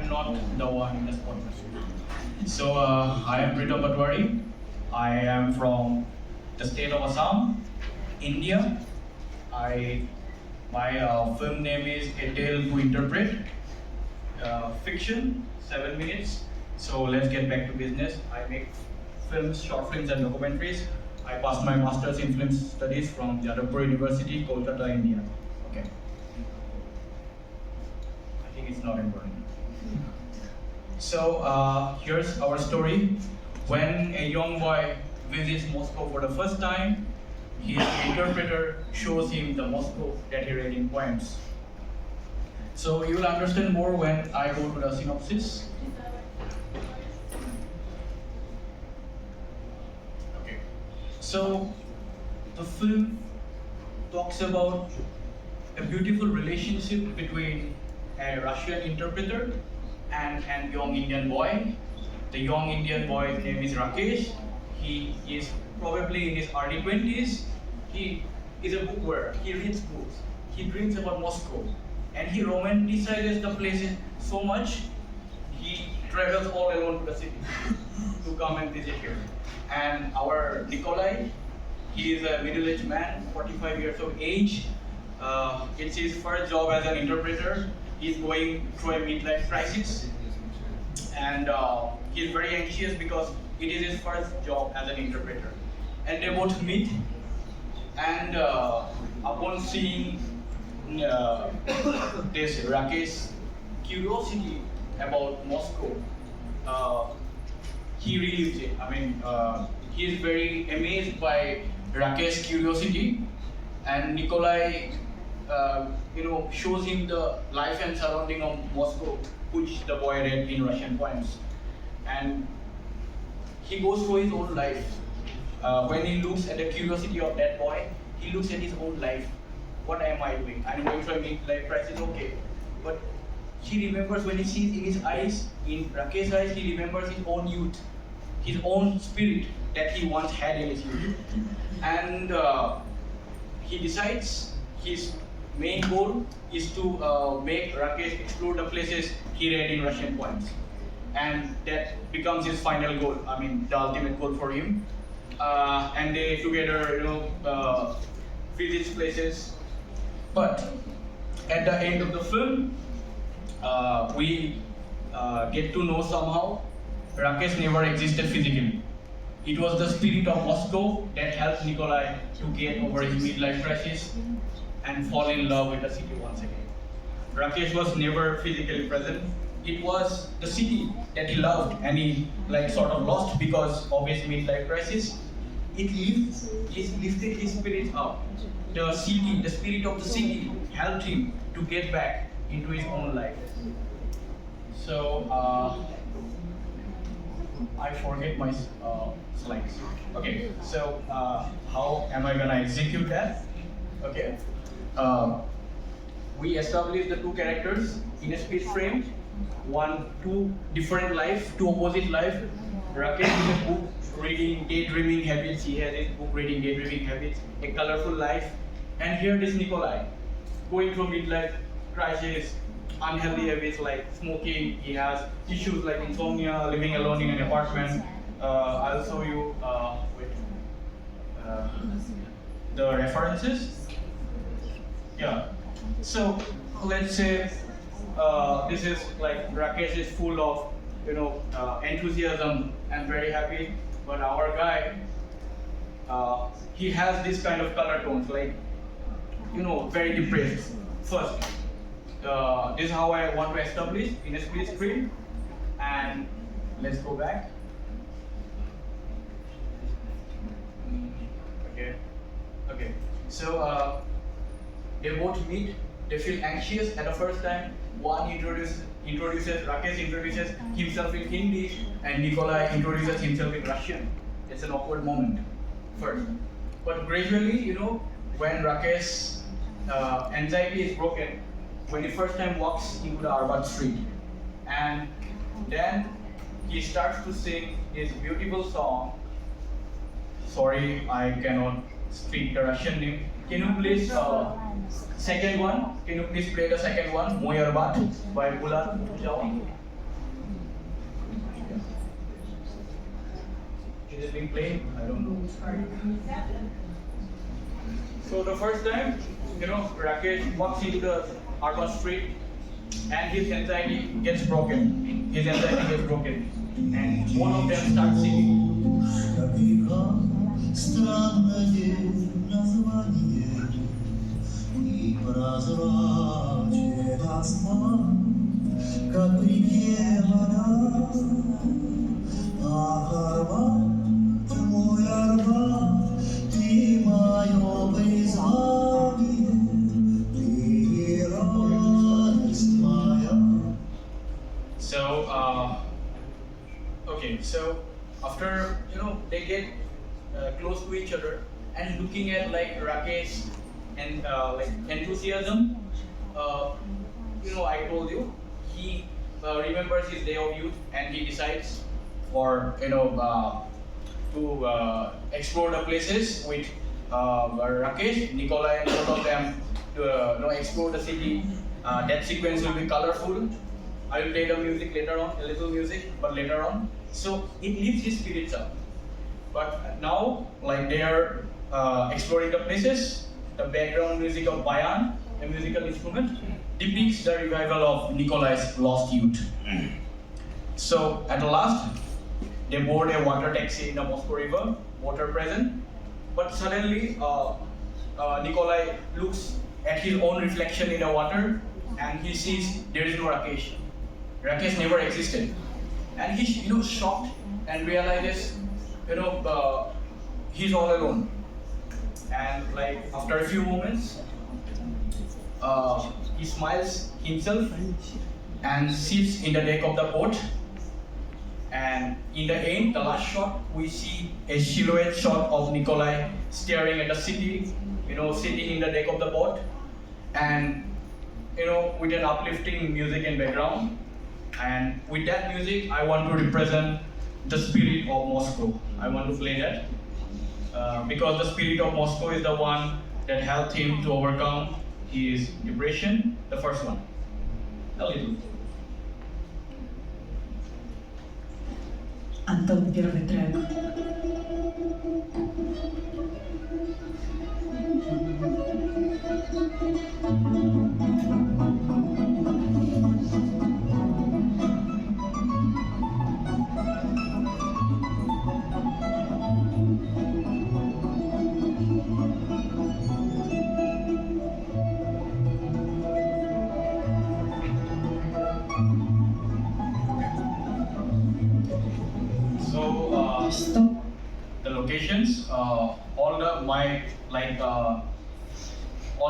am not the one in the spotlight. So I am Rita Patwari. I am from the state of Assam, India. My film name is A Tale to Interpret. Fiction, 7 minutes. So let's get back to business. I make films, short films, and documentaries. I passed my master's in film studies from Zaryadye University, Kolkata, India. Okay. I think it's not important. So here's our story. When a young boy visits Moscow for the first time, his interpreter shows him the Moscow that he read in poems. So you will understand more when I go to the synopsis. Okay. So the film talks about a beautiful relationship between a Russian interpreter and a young Indian boy. The young Indian boy's name is Rakesh. He is probably in his early 20s. He is a bookworm. He reads books. He dreams about Moscow. And he romanticizes the place so much, he travels all alone to the city to come and visit here. And our Nikolai, he is a middle-aged man, 45 years of age. It's his first job as an interpreter. He's going through a midlife crisis. And he's very anxious because it is his first job as an interpreter. And they both meet. And upon seeing this Rakesh's curiosity about Moscow, he relieves it. I mean, he is very amazed by Rakesh's curiosity, and Nikolai, shows him the life and surrounding of Moscow, which the boy read in Russian poems, and he goes through his own life. When he looks at the curiosity of that boy, he looks at his own life. What am I doing? I'm going through a midlife crisis, okay. But he remembers when he sees in his eyes, in Rakesh's eyes, he remembers his own youth, his own spirit that he once had in his youth. And he decides his main goal is to make Rakesh explore the places he read in Russian poems. And that becomes his final goal, I mean, the ultimate goal for him. And they together, visit places. But at the end of the film, we get to know somehow Rakesh never existed physically. It was the spirit of Moscow that helped Nikolai to get over his midlife crisis and fall in love with the city once again. Rakesh was never physically present. It was the city that he loved and he sort of lost because of his midlife crisis. It lifted his spirit up. The city, the spirit of the city helped him to get back into his own life. So, I forget my slides. Okay, so how am I gonna execute that? Okay, we established the two characters in a speech frame. Two different life, two opposite life. Rakesh is a book reading, daydreaming habits. He has his book reading, daydreaming habits, a colorful life. And here is Nikolai, going through midlife crisis, unhealthy habits like smoking. He has issues like insomnia, living alone in an apartment. I'll show you the references. Yeah. So let's say this is Rakesh is full of enthusiasm and very happy, but our guy he has this kind of color tones very depressed. First, this is how I want to establish in a split screen, and let's go back. Okay. So they both meet. They feel anxious at the first time. One Rakesh introduces himself in Hindi, and Nikolai introduces himself in Russian. It's an awkward moment first. But gradually, when Rakesh's anxiety is broken, when he first time walks into the urban street, and then he starts to sing his beautiful song. Sorry, I cannot speak the Russian name. Can you please second one? Can you please play the second one? Moyar Bat by Bulat Jao. Is it being played? I don't know. So the first time, Rakesh walks into the urban street and his anxiety gets broken. And one of them starts singing. So after they get close to each other and looking at like Rakesh and like enthusiasm, I told you he remembers his day of youth and he decides for to explore the places with Rakesh, Nikolai, and both of them to explore the city. That sequence will be colorful. I will play the music later on, a little music, but later on. So it lifts his spirits up. But now, like they are exploring the places, the background music of bayan, a musical instrument, depicts the revival of Nikolai's lost youth. So at the last, they board a water taxi in the Moscow River, water present. But suddenly, Nikolai looks at his own reflection in the water and he sees there is no Rakesh. Rakesh never existed. And he's shocked and realizes he's all alone. And like after a few moments, he smiles himself and sits in the deck of the boat. And in the end, the last shot, we see a silhouette shot of Nikolai staring at the city, sitting in the deck of the boat, and with an uplifting music in background. And with that music, I want to represent the spirit of Moscow. I want to play that because the spirit of Moscow is the one that helped him to overcome his depression. The first one, a little. Антон, первый трек. The locations, all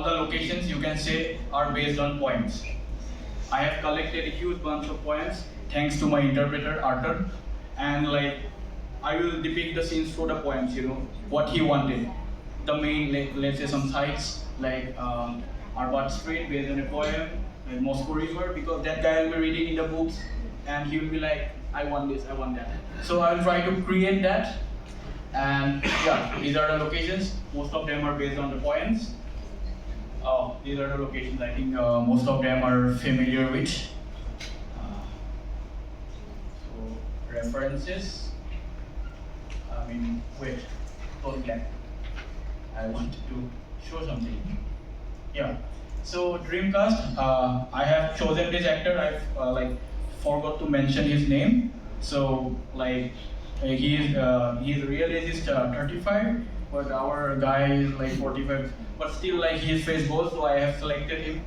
the locations you can say are based on poems. I have collected a huge bunch of poems thanks to my interpreter Arthur, and I will depict the scenes through the poems. What he wanted. The main, let's say some sites like Arbat Street based on a poem, like Moscow River, because that guy will be reading in the books and he will be like, I want this, I want that. So I will try to create that. And yeah, these are the locations. Most of them are based on the poems. These are the locations I think most of them are familiar with. So references. Wait, don't black. I wanted to show something. Yeah. So Dreamcast, I have chosen this actor. I've forgot to mention his name. So his real age is 35, but our guy is 45. But still his face goes, so I have selected him.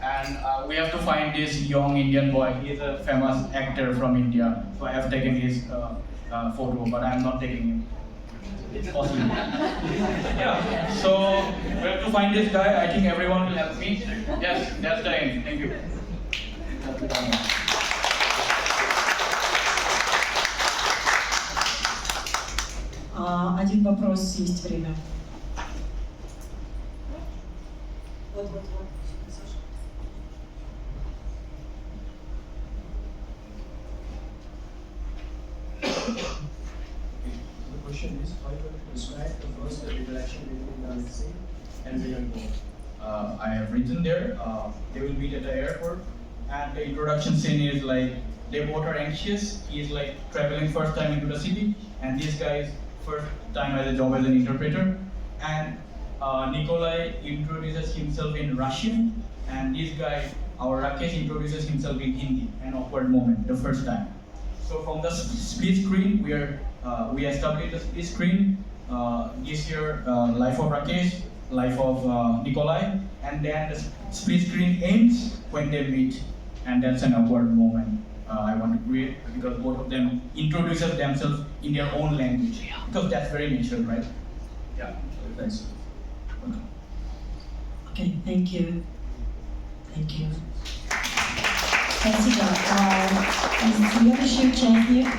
And we have to find this young Indian boy. He is a famous actor from India. So I have taken his photo, but I am not taking him. It's possible. Yeah. So we have to find this guy. I think everyone will help me. Yes, that's the end. Thank you. Один вопрос, есть время. Вот. Саша. The question is, how you describe the first interaction between Alexei and the young boy? I have written there. They will meet at the airport, and the introduction scene is they both are anxious. He is like traveling first time into the city, and this guy is first time as a job as an interpreter. And Nikolai introduces himself in Russian, and this guy, our Rakesh, introduces himself in Hindi. An awkward moment, the first time. So from the split screen, we established the split screen. This year, life of Rakesh, life of Nikolai, and then the split screen ends when they meet, and that's an awkward moment I want to create, because both of them introduces themselves in their own language, because that's very natural, right? Yeah. Thanks. Okay, thank you. Thank you. Спасибо. Следующий участник